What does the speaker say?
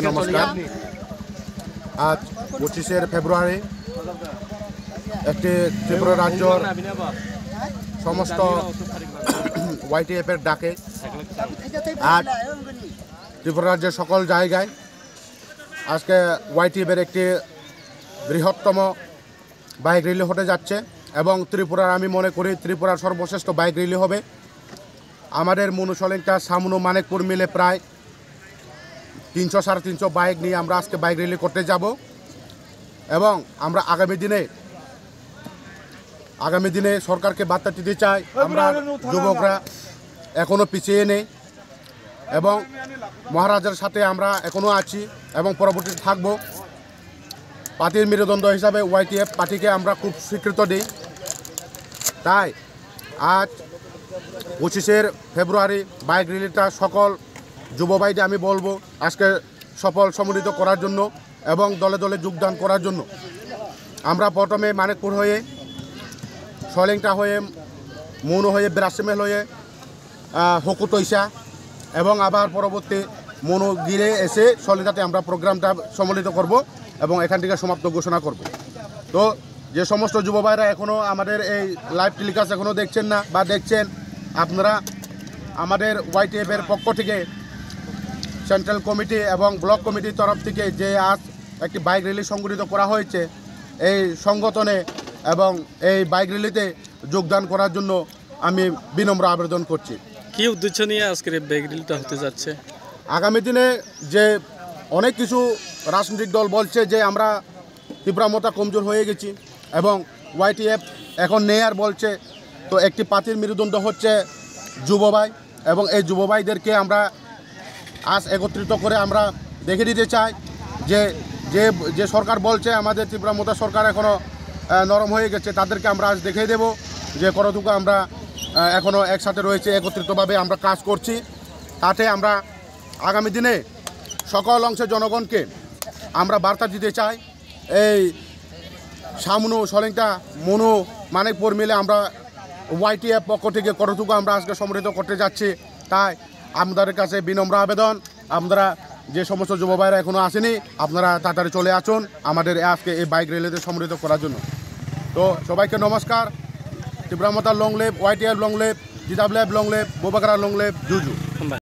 নমস্কার। আজ 25শে ফেব্রুয়ারি একটি ত্রিপুরা রাজ্যর সমস্ত YTF এর ডাকে আজ ত্রিপুরা রাজ্যের সকল জায়গায় আজকে YTF এর একটি বৃহত্তম বাইক র্যালি হতে যাচ্ছে এবং ত্রিপুরার আমি মনে করি ত্রিপুরার সর্বশ্রেষ্ঠ বাইক র্যালি হবে। আমাদের মনুসলিংটা সামনু মানিকপুর মিলে প্রায় 300-350 বাইক নিয়ে আমরা আজকে বাইক র্যালি করতে যাব এবং আমরা আগামী দিনে সরকারকে বার্তা দিতে চাই আমরা যুবকরা এখনও পিছিয়ে নেই এবং মহারাজার সাথে আমরা এখনও আছি এবং পরবর্তীতে থাকব। পার্টির মেরুদণ্ড হিসাবে YTF পার্টিকে আমরা খুব স্বীকৃতি দিই। তাই আজ 25শে ফেব্রুয়ারি বাইক র্যালিটা সকল যুব ভাইদের আমি বলবো আজকে সফল সম্মিলিত করার জন্য এবং দলে দলে যোগদান করার জন্য। আমরা প্রথমে মানিকপুর হয়ে সলিংটা হয়ে মৌন হয়ে ব্রাসমেল হয়ে হকুতৈসা এবং আবার পরবর্তী মৌন গিরে এসে সলিংটাতে আমরা প্রোগ্রামটা সম্মিলিত করব এবং এখান থেকে সমাপ্ত ঘোষণা করব। তো যে সমস্ত যুব ভাইরা এখনও আমাদের এই লাইভ টেলিকাস্ট এখনও দেখছেন না বা দেখছেন, আপনারা আমাদের YTF এর পক্ষ থেকে সেন্ট্রাল কমিটি এবং ব্লক কমিটির তরফ থেকে যে আজ একটি বাইক র্যালি সংগঠিত করা হয়েছে এই সংগঠনে এবং এই বাইক র্যালিতে যোগদান করার জন্য আমি বিনম্র আবেদন করছি। কী উদ্দেশ্য নিয়ে আজকের এই বাইক র্যালিটা হতে যাচ্ছে? আগামী দিনে যে অনেক কিছু রাজনৈতিক দল বলছে যে আমরা ত্রিপুরা মতা কমজোর হয়ে গেছি এবং YTF এখন নেই আর বলছে, তো একটি পার্টির মেরুদণ্ড হচ্ছে যুব ভাই এবং এই যুব ভাইদেরকে আমরা আজ একত্রিত করে আমরা দেখে দিতে চাই যে যে যে সরকার বলছে আমাদের ত্রিপুরা মতা সরকার এখনও নরম হয়ে গেছে, তাদেরকে আমরা আজ দেখিয়ে দেব যে কতটুকু আমরা এখনও একসাথে রয়েছে, একত্রিতভাবে আমরা কাজ করছি। তাতে আমরা আগামী দিনে সকল অংশের জনগণকে আমরা বার্তা দিতে চাই এই সামনু সলিংটা মনু মানিকপুর মিলে আমরা YTF পক্ষ থেকে কতটুকু আমরা আজকে সমৃদ্ধ করতে যাচ্ছি। তাই আমাদের কাছে বিনম্র আবেদন, আপনারা যে সমস্ত যুব ভাইরা এখনও আসেনি আপনারা তাড়াতাড়ি চলে আসুন আমাদের আজকে এই বাইক র্যালিতে সমৃদ্ধ করার জন্য। তো সবাইকে নমস্কার। Tripura Motha long live, YTF long live, GWF long live, বোবাগরা লং লেভ, জুজু।